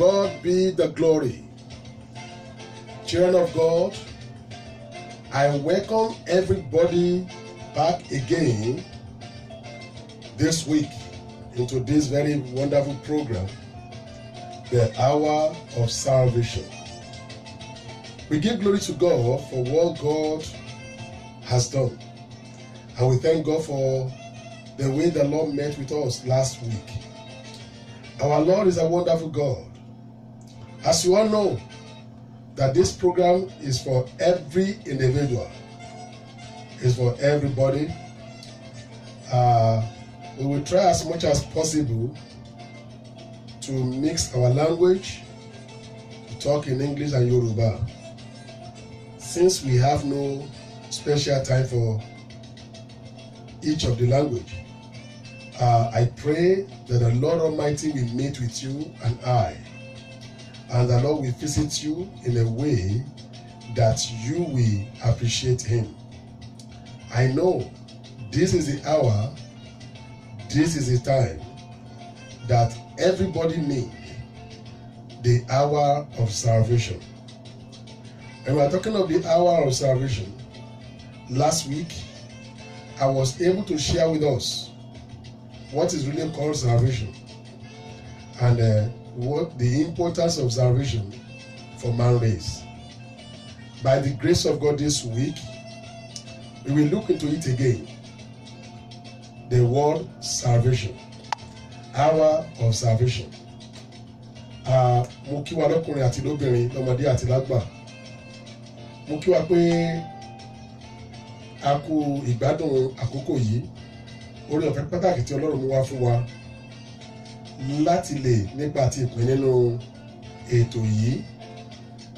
God be the glory. Children of God, I welcome everybody back again this week into this very wonderful program, the Hour of Salvation. We give glory to God for what God has done. And we thank God for the way the Lord met with us last week. Our Lord is a wonderful God. As you all know, that this program is for every individual. It's for everybody. We will try as much as possible to mix our language, to talk in English and Yoruba. Since we have no special time for each of the language, I pray that the Lord Almighty will meet with you and I, and the Lord will visit you in a way that you will appreciate Him. I know this is the hour, this is the time that everybody needs the hour of salvation. And we are talking of the hour of salvation. Last week, I was able to share with us what is really called salvation and what the importance of salvation for man race. By the grace of God this week, we will look into it again. The word salvation. Hour of salvation. Mo kí wa lọ́kùnrin àti lóbìnrin, lọ́mọdé àti lágbà. Mo kí wa pé a kú ìgbádùn àkókò yìí. Orí ọ̀fẹ́ pàtàkì tí Ọlọ́run mú wá fún wa láti lè nípa ti ìpín nínú ètò yìí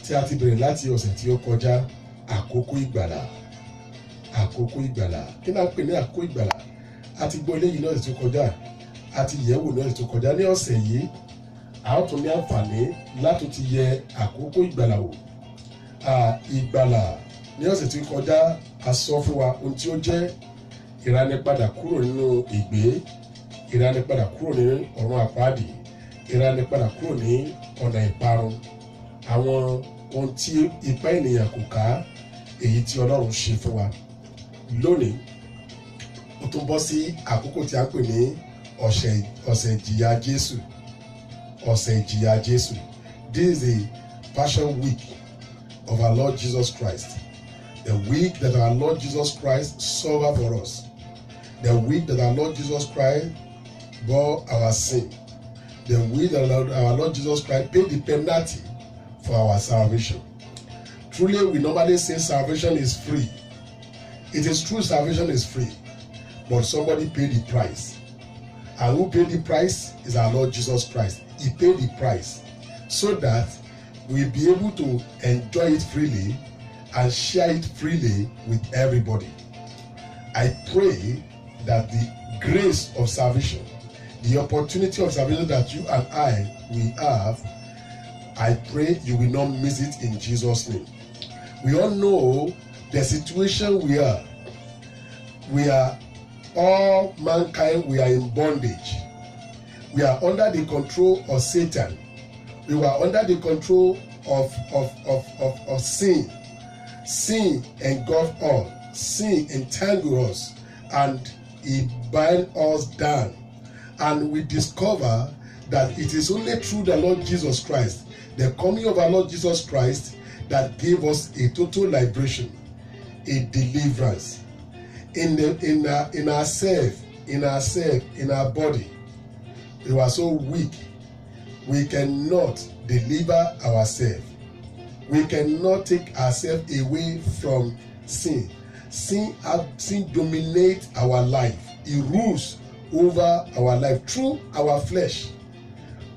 tí a ti bẹ̀rẹ̀ láti ọ̀sẹ̀ tí ó kọjá, àkókò ìgbàlà. Àkókò ìgbàlà. Kí náà pè ní àkókò ìgbàlà? A ti gbọ́ eléyìí lọ́sẹ̀ tó kọjá, a ti yẹ̀wò lọ́sẹ̀ tó kọjá. Ní ọ̀sẹ̀ yìí, a ó tún ní àǹfààní láti ti yẹ àkókò ìgbàlà wò. Ìgbàlà ní ọ̀sẹ̀ tó kọjá, a sọ fún wa ohun tí ó jẹ́ ìrànìpadà kúrò nínú ìgbé, ìrànìpadà kúrò ní ọ̀run àpáàdì, ìrànìpadà kúrò ní ọ̀nà ìparun. Àwọn ohun tí ipá ènìyàn kò ká, èyí tí Ọlọ́run ṣe fún wa. Lónìí, ó tún bọ́ sí àkókò tí a ń pè ní ọ̀sẹ̀ ìjìyà Jésù. Ọ̀sẹ̀ ìjìyà Jésù. This is the Passion Week of our Lord Jesus Christ. The week that our Lord Jesus Christ suffered for us. The week that our Lord Jesus Christ bore our sin. The week that our Lord Jesus Christ paid the penalty for our salvation. Truly, we normally say salvation is free. It is true, salvation is free. But somebody paid the price. And who paid the price is our Lord Jesus Christ. He paid the price so that we'll be able to enjoy it freely and share it freely with everybody. I pray that the grace of salvation, the opportunity of salvation that you and I will have, I pray you will not miss it in Jesus' name. We all know the situation we are. We are all mankind, we are in bondage. We are under the control of Satan. We were under the control of sin. Sin engulfed all. Sin entangled us and it bind us down. And we discover that it is only through the Lord Jesus Christ, the coming of our Lord Jesus Christ, that gave us a total liberation, a deliverance in our body. We were so weak, we cannot deliver ourselves. We cannot take ourselves away from sin. Sin dominates our life. It rules over our life through our flesh.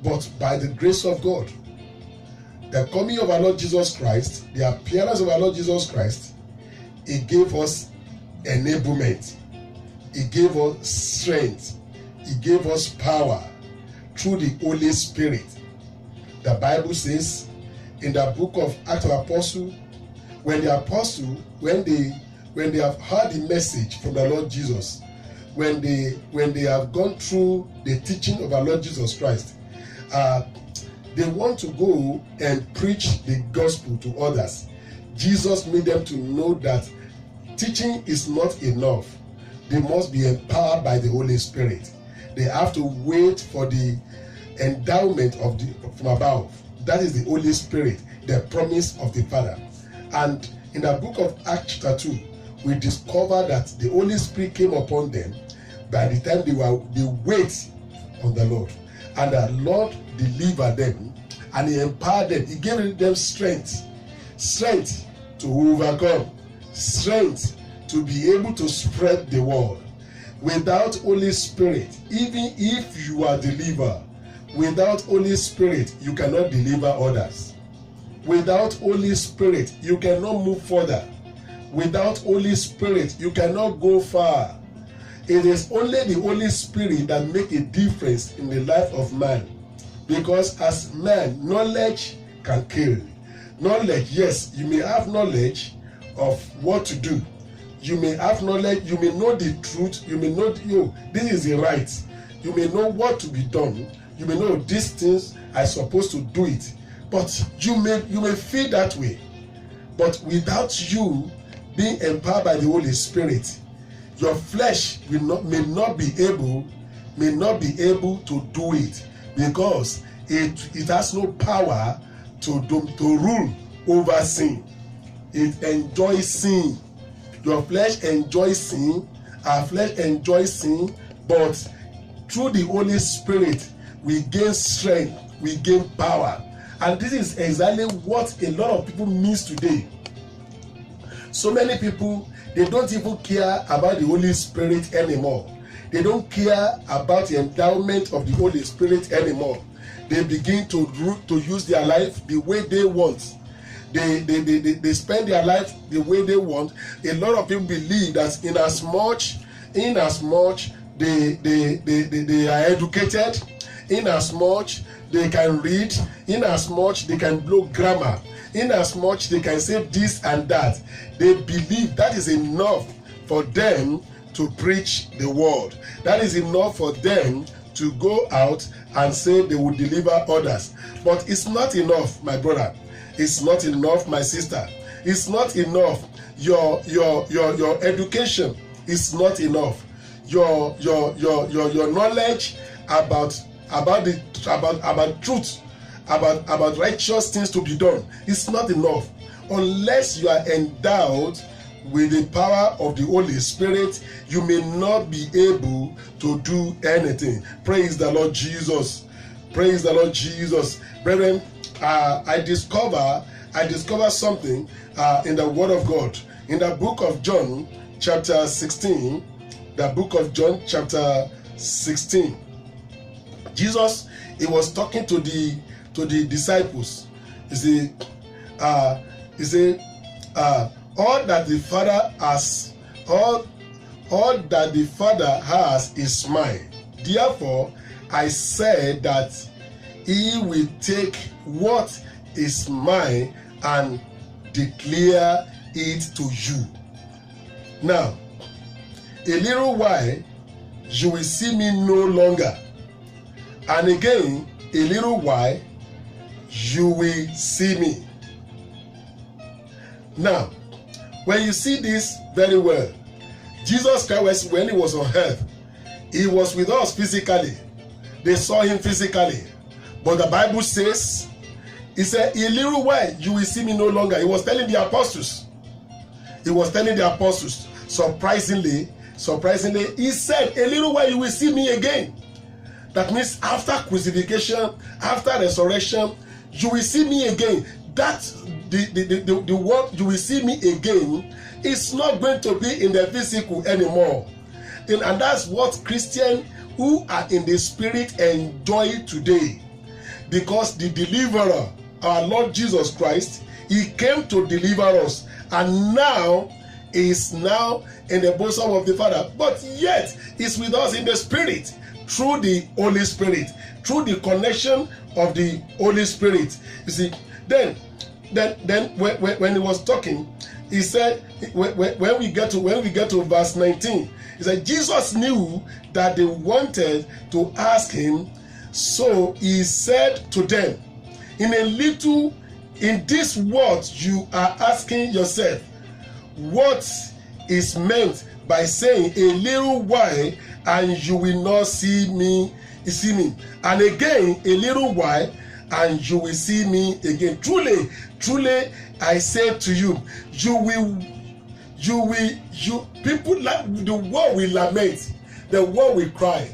But by the grace of God, the coming of our Lord Jesus Christ, the appearance of our Lord Jesus Christ, it gave us enablement. It gave us strength. It gave us power through the Holy Spirit. The Bible says in the book of Acts of Apostles, when the apostle, when they have heard the message from the Lord Jesus, when they have gone through the teaching of our Lord Jesus Christ, they want to go and preach the gospel to others. Jesus made them to know that teaching is not enough. They must be empowered by the Holy Spirit. They have to wait for the endowment from above. That is the Holy Spirit, the promise of the Father. And in the book of Acts chapter 2, we discover that the Holy Spirit came upon them by the time they wait on the Lord. And the Lord delivered them and He empowered them. He gave them strength to overcome, strength to be able to spread the word. Without Holy Spirit, even if you are delivered, without Holy Spirit, you cannot deliver others. Without Holy Spirit, you cannot move further. Without Holy Spirit, you cannot go far. It is only the Holy Spirit that makes a difference in the life of man. Because as man, knowledge can kill. Knowledge, yes, you may have knowledge of what to do. You may have knowledge, you may know the truth, you may know, this is the right. You may know what to be done. You may know these things are supposed to do it. But you may feel that way. But without you being empowered by the Holy Spirit, your flesh may not be able to do it, because it has no power to rule over sin. It enjoys sin. Your flesh enjoys sin. Our flesh enjoys sin, but through the Holy Spirit we gain strength, we gain power. And this is exactly what a lot of people miss today. So many people, they don't even care about the Holy Spirit anymore. They don't care about the endowment of the Holy Spirit anymore. They begin to use their life the way they want. They spend their life the way they want. A lot of people believe that in as much they are educated, in as much they can read, in as much they can blow grammar, in as much they can say this and that, they believe that is enough for them to preach the word. That is enough for them to go out and say they will deliver others. But it's not enough, my brother. It's not enough, my sister. It's not enough. Your education is not enough. Your knowledge about truth, about righteous things to be done, it's not enough. Unless you are endowed with the power of the Holy Spirit, you may not be able to do anything. Praise the Lord Jesus. Praise the Lord Jesus. Brethren, I discover something in the Word of God. In the book of John, chapter 16, the book of John, chapter 16, Jesus, he was talking to the disciples. He said, all that the Father has, all that the Father has is mine. Therefore, I said that He will take what is mine and declare it to you. Now, a little while you will see me no longer, and again a little while you will see me. Now, when you see this very well, Jesus Christ, when He was on earth, He was with us physically. They saw Him physically. But the Bible says, He said, a little while you will see me no longer. He was telling the apostles. Surprisingly, He said, a little while you will see me again. That means after crucifixion, after resurrection, you will see me again. That the word you will see me again is not going to be in the physical anymore. And that's what Christians who are in the Spirit enjoy today. Because the deliverer, our Lord Jesus Christ, He came to deliver us, and now is now in the bosom of the Father, but yet He's with us in the Spirit through the Holy Spirit, through the connection of the Holy Spirit. You see, then when He was talking, He said, when we get to verse 19, He said Jesus knew that they wanted to ask Him, so He said to them, In this word, you are asking yourself, what is meant by saying a little while and you will not see me, and again a little while and you will see me again. Truly, truly, I say to you, people like the world will lament, the world will cry,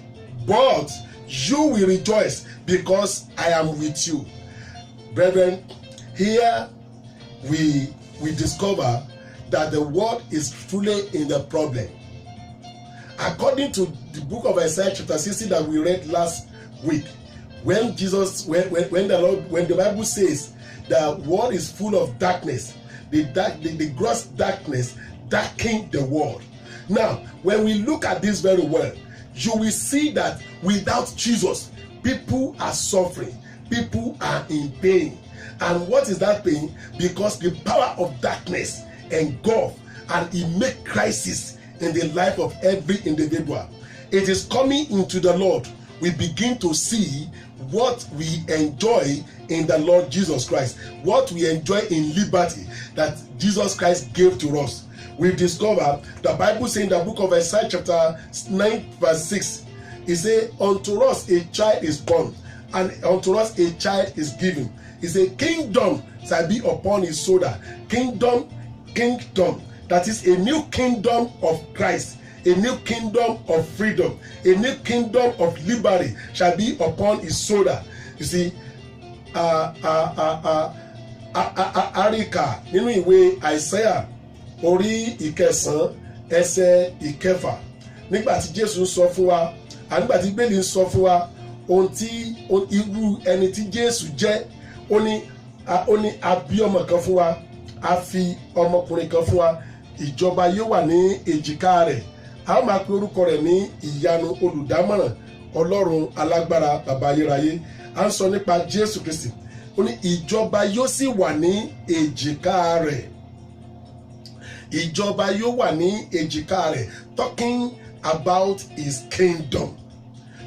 but you will rejoice because I am with you. Brethren, here we discover that the world is truly in the problem. According to the book of Isaiah chapter 60 that we read last week, when the Bible says the world is full of darkness, the gross darkness darkened the world. Now, when we look at this very well, you will see that without Jesus, people are suffering, people are in pain. And what is that pain? Because the power of darkness engulf and it make crisis in the life of every individual. It is coming into the Lord. We begin to see what we enjoy in the Lord Jesus Christ, what we enjoy in liberty that Jesus Christ gave to us. We discover the Bible saying in the book of Isaiah chapter 9 verse 6, it says, unto us a child is born, and unto us a child is given. It says, kingdom shall be upon his shoulder. Kingdom, that is a new kingdom of Christ, a new kingdom of freedom, a new kingdom of liberty shall be upon his shoulder. You see, Arika nínú ìwé Isaiah orí ìkẹsàn ẹsẹ̀ ìkẹfà, nígbà tí Jésù sọ fún wa, nígbà tí Bíbélì sọ fún wa ohun tí irú ẹni tí Jésù jẹ́, ó ní a bí ọmọ kan fún wa, a fi ọmọkùnrin kan fún wa, ìjọba yóò wà ní èjìká rẹ̀, a máa pe orúkọ rẹ̀ ní ìyanu, olùdámọ̀ràn, ọlọ́run alágbára, bàbá ayérayé. À ń sọ nípa Jésù Kristi. Ó ní ìjọba yóò sì wà ní èjìká rẹ̀. Ìjọba yóò wà ní èjìká rẹ̀. Talking about his kingdom.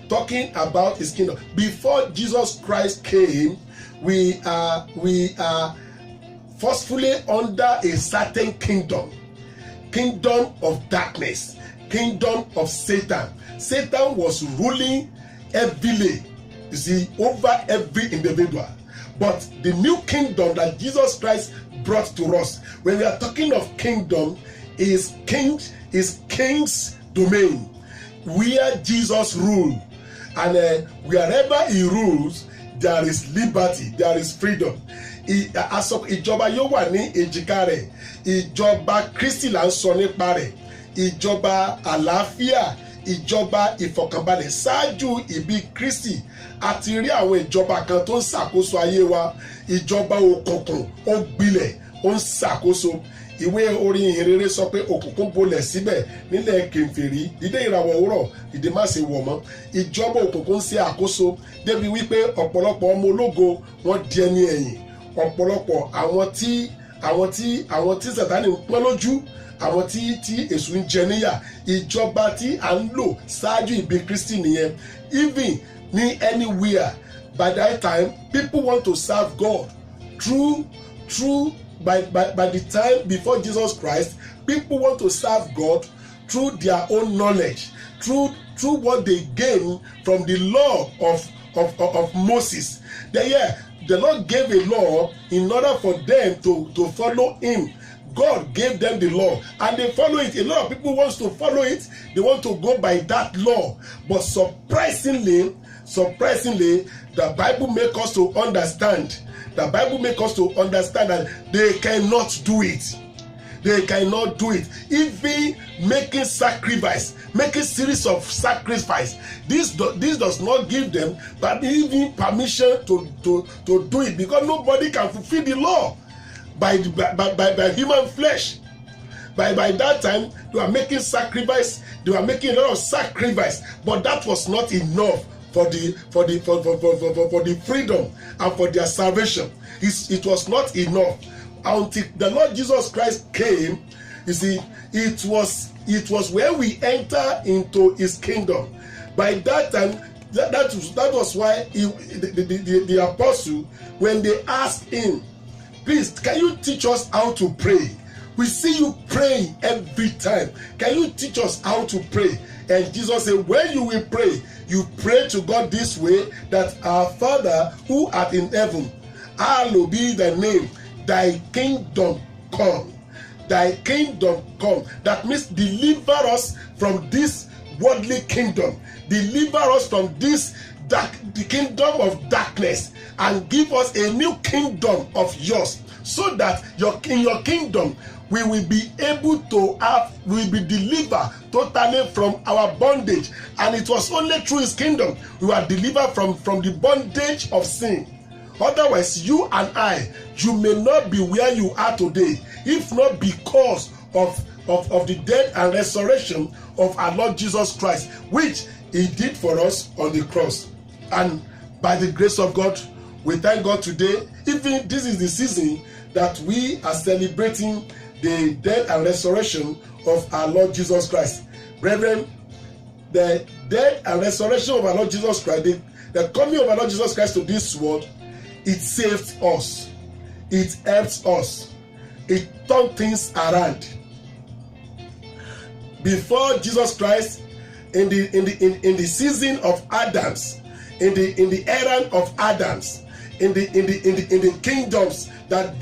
Talking about his kingdom. Before Jesus Christ came, we are forcefully under a certain kingdom of darkness, kingdom of Satan. Satan was ruling heavily, you see, over every individual. But the new kingdom that Jesus Christ brought to us, when we are talking of kingdom, is king's domain, where Jesus rules. And wherever he rules, there is liberty, there is freedom. Ìjọba yóò wà ní èjìká rẹ̀. Ìjọba Kristi là ń sọ nípa rẹ̀. Ìjọba àlàáfíà, ìjọba ìfọ̀kànbalẹ̀. Ṣáájú ìbí Kristi, a ti rí àwọn ìjọba kan tó ń ṣàkóso ayé wa. Ìjọba òkùnkùn ó gbilẹ̀, ó ń ṣàkóso. Ìwé orin ìhìnrere sọ pé òkùnkùn bolẹ̀ síbẹ̀ nílẹ̀ kèfèrí, dídé ìràwọ̀ òwúrọ̀, ìdè má ṣe wọ̀ mọ́. Ìjọba òkùnkùn ṣe àkóso débi wípé ọ̀pọ̀lọpọ̀ ọmọ ológo wọ́n di ẹni ẹ̀yìn. Ọ̀pọ̀lọpọ̀ àwọn tí Sátánì ń pọ́n lójú, àwọn tí èṣù ń jẹ níyà. Ìjọba tí à ń lò ṣáájú ìbí Kristi nìyẹn. Even ní anywhere, by that time people want to serve God through by the time before Jesus Christ, people want to serve God through their own knowledge, through what they gain from the law of Moses. The Lord gave a law in order for them to follow him. God gave them the law and they follow it. A lot of people want to follow it. They want to go by that law. But surprisingly, the Bible makes us to understand. The Bible makes us to understand that they cannot do it. They cannot do it. Even making sacrifice, making series of sacrifice. This does not give them but even permission to do it, because nobody can fulfill the law by human flesh. By that time, they were making sacrifice. They were making a lot of sacrifice, but that was not enough for the freedom and for their salvation. It was not enough until the Lord Jesus Christ came. You see, it was where we enter into his kingdom. By that time, That was why the apostle, when they asked him, please, can you teach us how to pray? We see you praying every time. Can you teach us how to pray? And Jesus said, when you will pray, you pray to God this way, that our Father who art in heaven, hallowed be thy name, thy kingdom come. Thy kingdom come. That means deliver us from this worldly kingdom. Deliver us from this the kingdom of darkness, and give us a new kingdom of yours, so that in your kingdom we will be able to we will be delivered totally from our bondage. And it was only through his kingdom we were delivered from the bondage of sin. Otherwise, you and I, you may not be where you are today, if not because of the death and resurrection of our Lord Jesus Christ, which he did for us on the cross. And by the grace of God, we thank God today. Even this is the season that we are celebrating the death and resurrection of our Lord Jesus Christ. Brethren, the death and resurrection of our Lord Jesus Christ, the coming of our Lord Jesus Christ to this world, it saved us. It helps us. It turned things around. Before Jesus Christ, in the season of Adams, in the era of Adams, in the kingdoms that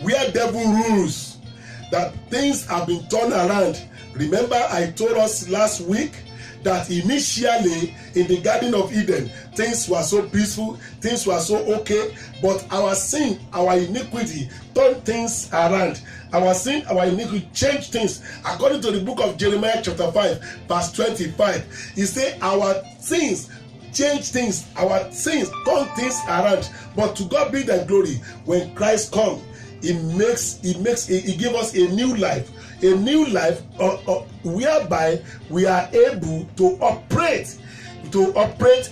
where devil rules, that things have been turned around. Remember, I told us last week that initially in the Garden of Eden, things were so peaceful, things were so okay, but our sin, our iniquity turned things around. Our sin, our iniquity changed things. According to the book of Jeremiah chapter 5, verse 25, he said our sins change things, our sins turn things around. But to God be the glory. When Christ comes, he gives us a new life, whereby we are able to operate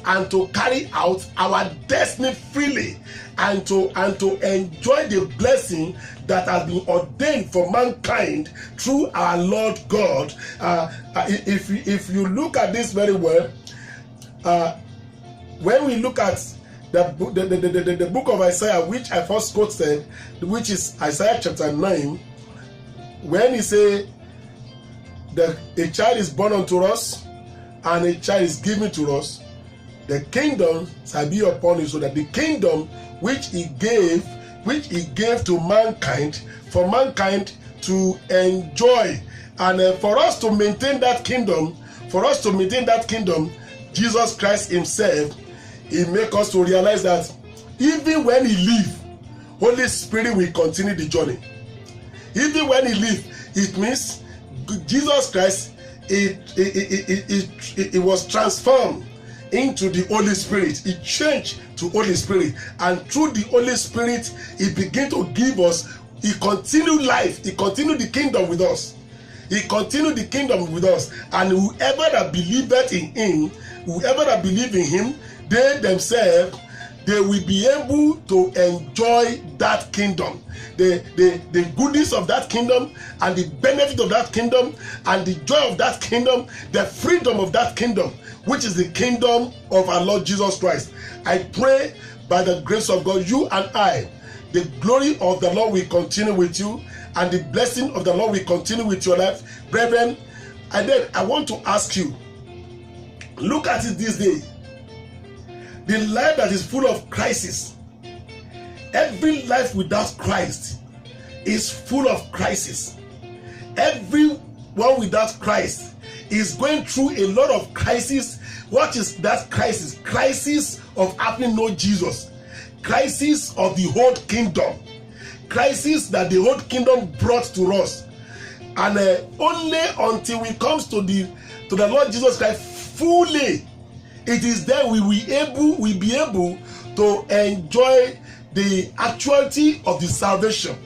and to carry out our destiny freely, and to enjoy the blessing that has been ordained for mankind through our Lord God. If you look at this very well, when we look at the book of Isaiah, which I first quoted, which is Isaiah chapter 9, when he say that a child is born unto us and a child is given to us, the kingdom shall be upon him. So that the kingdom which he gave to mankind, for mankind to enjoy, and for us to maintain that kingdom, Jesus Christ himself, he make us to realize that even when he leave, Holy Spirit will continue the journey. Even when he leave, it means Jesus Christ, it was transformed into the Holy Spirit. It changed to Holy Spirit, and through the Holy Spirit, he began to give us. He continued life. He continued the kingdom with us. He continued the kingdom with us, and whoever that believeth in him, they themselves, they will be able to enjoy that kingdom, the goodness of that kingdom, and the benefit of that kingdom, and the joy of that kingdom, the freedom of that kingdom, which is the kingdom of our Lord Jesus Christ. I pray by the grace of God, you and I, the glory of the Lord will continue with you, and the blessing of the Lord will continue with your life. Brethren, I want to ask you, look at it this day. The life that is full of crisis. Every life without Christ is full of crisis. Everyone without Christ is going through a lot of crisis. What is that crisis? Crisis of having no Jesus. Crisis of the whole kingdom. Crisis that the whole kingdom brought to us. And only until we come to the Lord Jesus Christ fully, it is then we be able to enjoy the actuality of the salvation.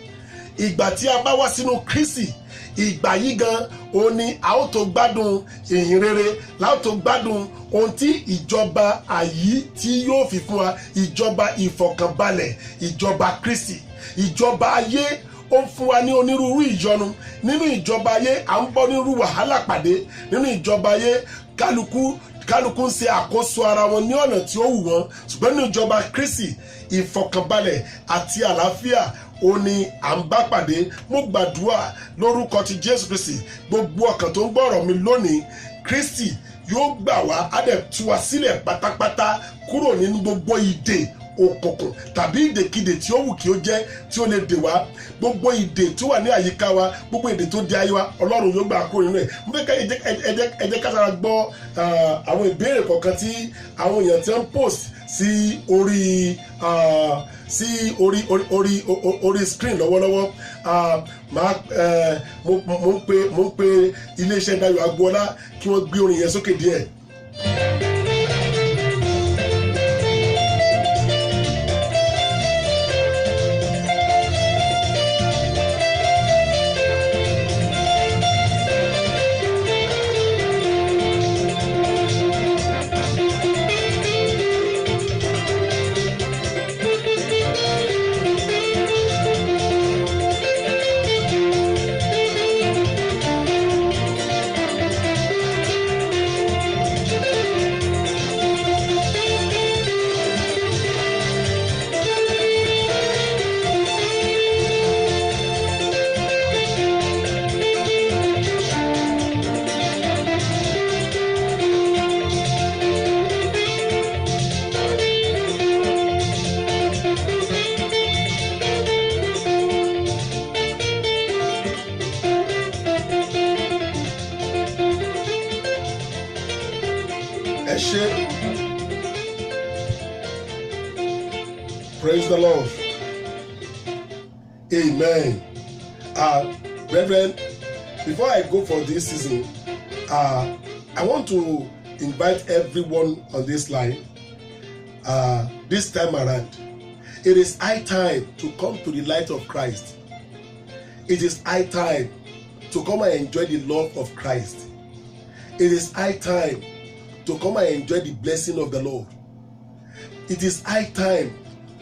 Ìgbà tí a bá wá sínú Kristi, ìgbà yìí gan òní a ó tó gbádùn ìhìn rere, la ó tó gbádùn ohun tí ìjọba ayé tí yóò fi fún wa, ìjọba ìfọ̀kànbalẹ̀, ìjọba Kristi. Ìjọba ayé ó ń fún wa ní onírúurú ìyọnu. Nínú ìjọba ayé à ń bọ́ nírú wàhálà pàdé. Nínú ìjọba ayé kálukú kálukú ń ṣe àkóso ara wọn ní ọ̀nà tí ó wù wọ́n, ṣùgbọ́n ní ìjọba Kristi ìfọ̀kànbalẹ̀ àti àlàáfíà ó ní à ń bá pàdé. Mo gbàdúrà lórúkọ ti Jésù Kristi, gbogbo ọkàn tó ń gbọ́ ọ̀rọ̀ mi lónìí, Kristi yóò gbà wá, á dẹ̀ tú wa sílẹ̀ pátápátá kúrò nínú gbogbo ìdè òkùnkùn tàbí ìdèkidè tí ó wù kí ó jẹ́ tí ó lè dè wá. Gbogbo ìdè tó wà ní àyíká wa, gbogbo ìdè tó di ayé wa, Ọlọ́run yóò gbà kúrò nínú ẹ̀. Mo fẹ́ ká ẹ jẹ́ ká sára gbọ́ àwọn ìbéèrè kọ̀ọ̀kan tí àwọn èèyàn ti ń post sí orí screen lọ́wọ́lọ́wọ́. Mo ń pe iléeṣẹ́ Dayo Agboola kí wọ́n gbé orin yẹn sókè díẹ̀. Praise the Lord. Amen. Reverend, before I go for this season, I want to invite everyone on this line this time around. It is high time to come to the light of Christ. It is high time to come and enjoy the love of Christ. It is high time to come and enjoy the blessing of the Lord. It is high time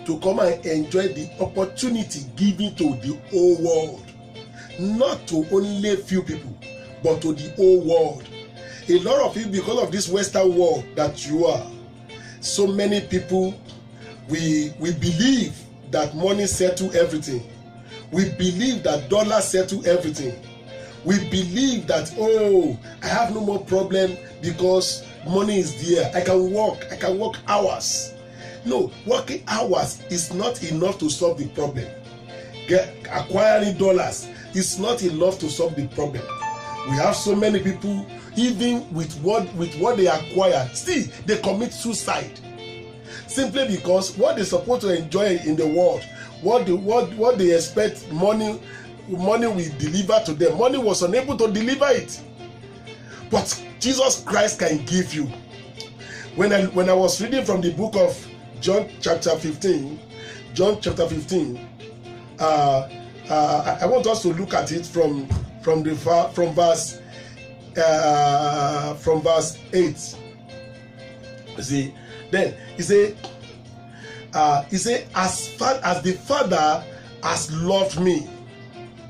to come and enjoy the opportunity given to the whole world. Not to only a few people, but to the whole world. A lot of you, because of this Western world that you are, so many people, we believe that money settles everything. We believe that dollars settle everything. We believe that, oh, I have no more problem because money is there. I can work hours. No, working hours is not enough to solve the problem. Acquiring dollars is not enough to solve the problem. We have so many people, even with what they acquire, still they commit suicide. Simply because what they're supposed to enjoy in the world, what they expect money will deliver to them, money was unable to deliver it. But Jesus Christ can give you. When I was reading from the book of John chapter 15, I want us to look at it from verse 8. You see, then he say, as far as the Father has loved me,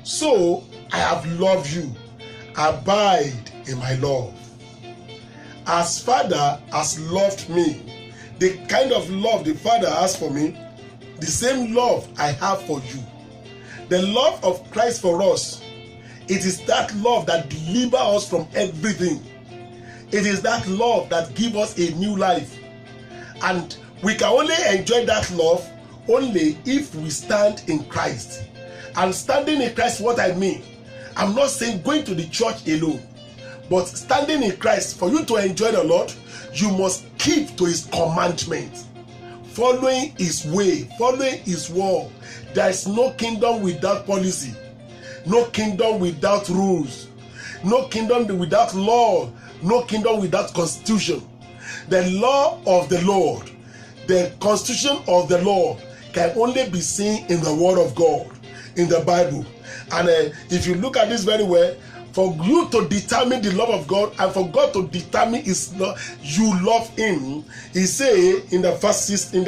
so I have loved you. Abide in my love. As Father has loved me, the kind of love the Father has for me, the same love I have for you. The love of Christ for us, it is that love that delivers us from everything. It is that love that gives us a new life. And we can only enjoy that love only if we stand in Christ. And standing in Christ, what I mean, I'm not saying going to the church alone, but standing in Christ, for you to enjoy the Lord, you must keep to his commandments, following his way, following his word. There is no kingdom without policy, no kingdom without rules, no kingdom without law, no kingdom without constitution. The law of the Lord, the constitution of the Lord can only be seen in the word of God, in the Bible. And if you look at this very well, for you to determine the love of God and for God to determine his love, you love him. He say in the verse 10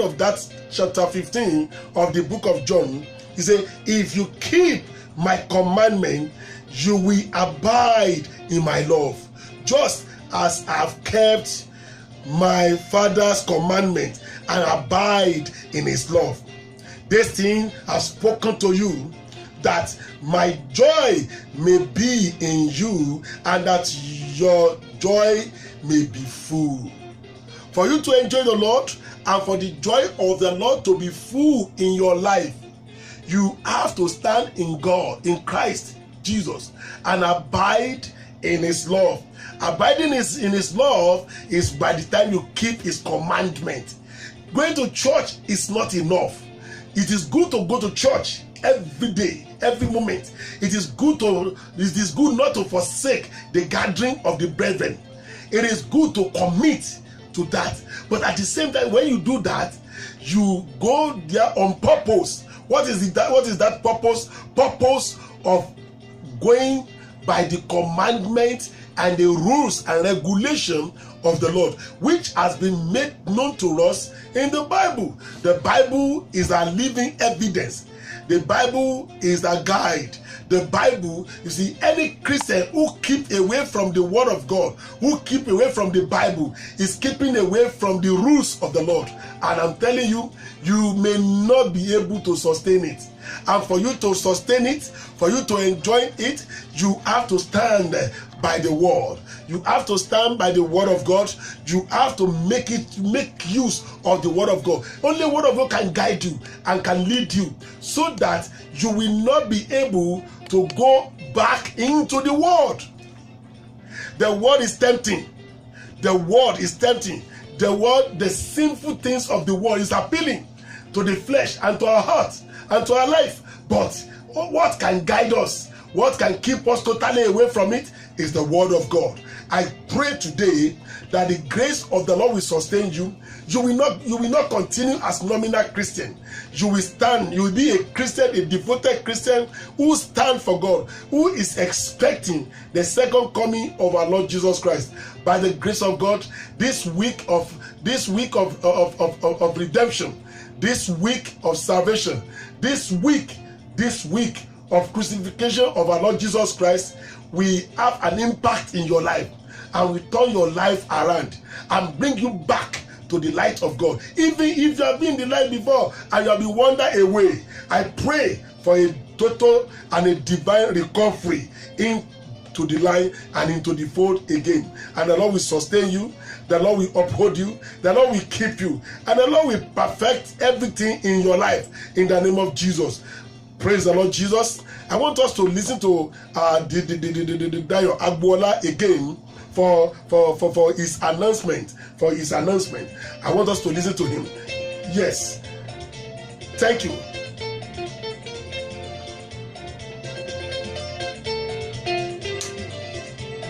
of that chapter 15 of the book of John, he say, if you keep my commandment, you will abide in my love. Just as I've kept my Father's commandment and abide in his love. This thing I've spoken to you, that my joy may be in you and that your joy may be full. For you to enjoy the Lord and for the joy of the Lord to be full in your life, you have to stand in God, in Christ Jesus, and abide in his love. Abiding in his love is by the time you keep his commandment. Going to church is not enough. It is good to go to church every day, every moment. It is good not to forsake the gathering of the brethren. It is good to commit to that. But at the same time, when you do that, you go there on purpose. What is that purpose? Purpose of going by the commandment and the rules and regulation of the Lord, which has been made known to us in the Bible. The Bible is a living evidence. The Bible is a guide. The Bible, you see, any Christian who keep away from the word of God, who keep away from the Bible, is keeping away from the rules of the Lord. And I'm telling you, you may not be able to sustain it. And for you to sustain it, for you to enjoy it, you have to stand by the word. You have to stand by the word of God. You have to make use of the word of God. Only the word of God can guide you and can lead you, so that you will not be able to go back into the world. The world is tempting. The world is tempting. The sinful things of the world is appealing to the flesh and to our heart and to our life. But what can guide us, what can keep us totally away from it, is the word of God. I pray today that the grace of the Lord will sustain you. You will not continue as nominal Christian. You will stand. You will be a Christian, a devoted Christian who stands for God, who is expecting the second coming of our Lord Jesus Christ. By the grace of God, this week of redemption, this week of salvation, this week of crucifixion of our Lord Jesus Christ, we have an impact in your life, and we turn your life around and bring you back to the light of God. Even if you have been in the light before and you have been wandered away, I pray for a total and a divine recovery into the line and into the fold again. And the Lord will sustain you, the Lord will uphold you, the Lord will keep you, and the Lord will perfect everything in your life in the name of Jesus. Praise the Lord Jesus. I want us to listen to Dayo Agboola again for his announcement. For his announcement, I want us to listen to him. Yes. Thank you.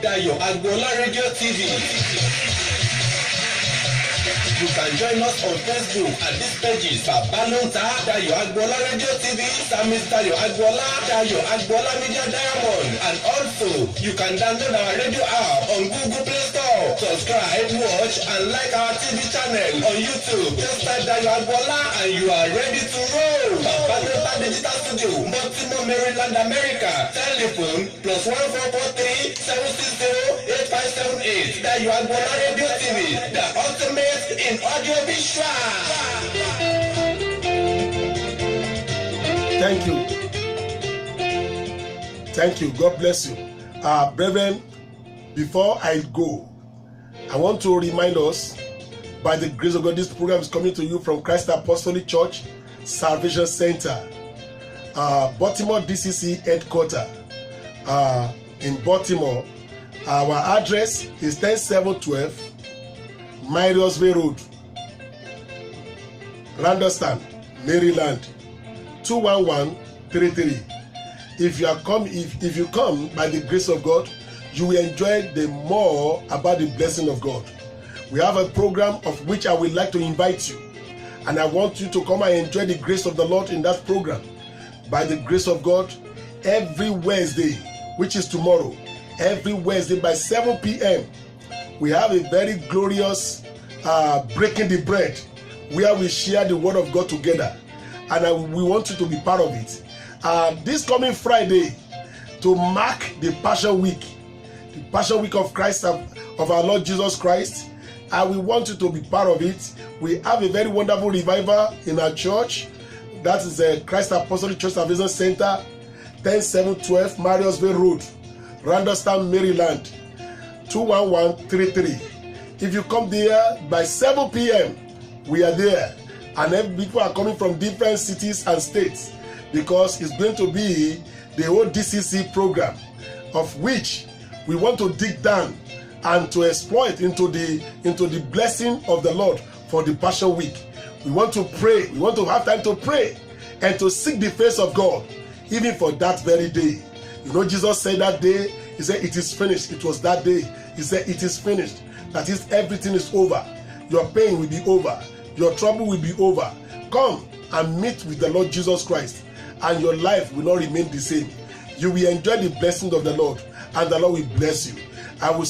Dayo Agboola RadioTv. You can join us on Facebook at these pages: Babalonta, Dayo Agboola RadioTv, Samis Dayo Agboola, Dayo Agboola Media Diamond, and also you can download our radio app on Google Play Store. Subscribe, watch, and like our TV channel on YouTube. Just type Dayo Agboola and you are ready to roll. Babalonta Digital Studio, Baltimore, Maryland, America. Telephone +1443 760 8578. Dayo Agboola RadioTv, the ultimate in audio visual. Thank you. God bless you. Brethren, before I go, I want to remind us, by the grace of God, this program is coming to you from Christ Apostolic Church Salvation Center, Baltimore DCC headquarters in Baltimore. Our address is 10712 Myriosville Road, Randallstown, Maryland 21133. If you come by the grace of God, you will enjoy the more about the blessing of God. We have a program of which I would like to invite you, and I want you to come and enjoy the grace of the Lord in that program. By the grace of God, every Wednesday, which is tomorrow, every Wednesday by 7 p.m. we have a very glorious breaking the bread, where we share the word of God together, and we want you to be part of it. This coming Friday, to mark the Passion Week of Christ of our Lord Jesus Christ, and we want you to be part of it. We have a very wonderful revival in our church. That is the Christ Apostolic Church Salvation Center, 10712 Mariusville Road, Randallstown, Maryland, 21133. If you come there by 7 p.m., we are there. And then people are coming from different cities and states, because it's going to be the whole DCC program, of which we want to dig down and to exploit into the blessing of the Lord for the Passion Week. We want to pray. We want to have time to pray and to seek the face of God, even for that very day. You know, Jesus said that day, he said, it is finished. It was that day. He said, it is finished. That is, everything is over. Your pain will be over. Your trouble will be over. Come and meet with the Lord Jesus Christ, and your life will not remain the same. You will enjoy the blessings of the Lord, and the Lord will bless you. I want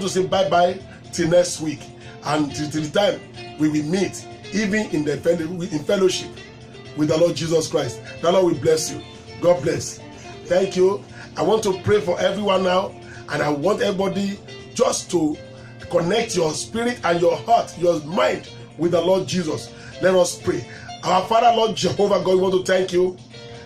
to say bye-bye till next week, and till the time we will meet, even in fellowship with the Lord Jesus Christ. The Lord will bless you. God bless. Thank you. I want to pray for everyone now, and I want everybody just to connect your spirit and your heart, your mind with the Lord Jesus. Let us pray. Our Father, Lord Jehovah God, we want to thank you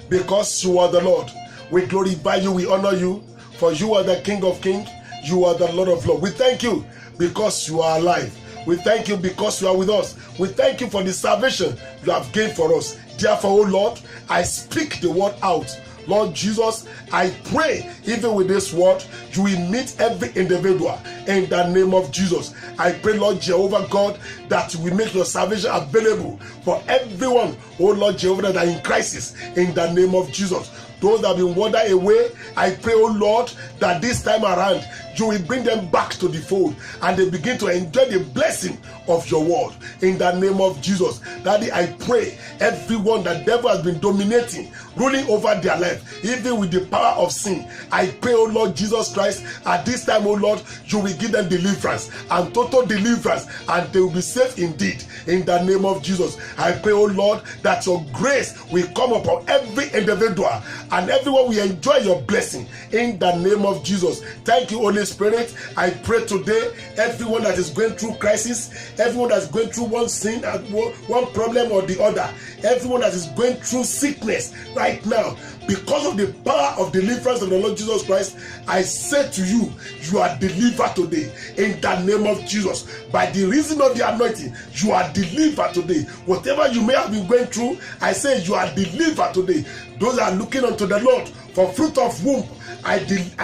because you are the Lord. We glorify you, we honor you, for you are the King of Kings, you are the Lord of Lords. We thank you because you are alive. We thank you because you are with us. We thank you for the salvation you have gained for us. Therefore, oh Lord, I speak the word out. Lord Jesus, I pray even with this word, you will meet every individual in the name of Jesus. I pray, Lord Jehovah God, that you will make your salvation available for everyone, oh Lord Jehovah, that are in crisis in the name of Jesus. Those that have been wandered away, I pray, oh Lord, that this time around you will bring them back to the fold and they begin to enjoy the blessing of your word in the name of Jesus. Daddy, I pray everyone that devil has been dominating, ruling over their life, even with the power of sin, I pray, oh Lord Jesus Christ, at this time, oh Lord, you will give them deliverance and total deliverance, and they will be safe indeed in the name of Jesus. I pray, oh Lord, that your grace will come upon every individual and everyone will enjoy your blessing in the name of Jesus. Thank you, Holy Spirit. I pray today, everyone that is going through crisis, everyone that is going through one sin, one problem or the other, everyone that is going through sickness right now, because of the power of deliverance of the Lord Jesus Christ, I say to you, you are delivered today in the name of Jesus. By the reason of the anointing, you are delivered today. Whatever you may have been going through, I say you are delivered today. Those that are looking unto the Lord for fruit of womb, I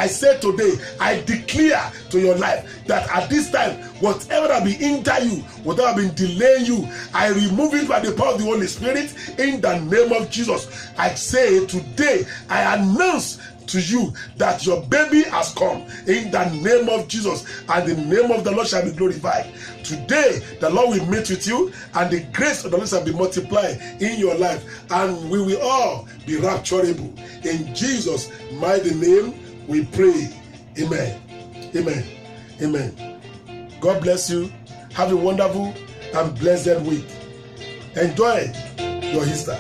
say today, I declare to your life that at this time, whatever that be hinder you, whatever been delaying you, I remove it by the power of the Holy Spirit in the name of Jesus. I say today, I announce to you that your baby has come in the name of Jesus, and the name of the Lord shall be glorified. Today the Lord will meet with you, and the grace of the Lord shall be multiplied in your life, and we will all be rapturable. In Jesus' mighty name we pray. Amen. Amen. Amen. God bless you. Have a wonderful and blessed week. Enjoy your Easter.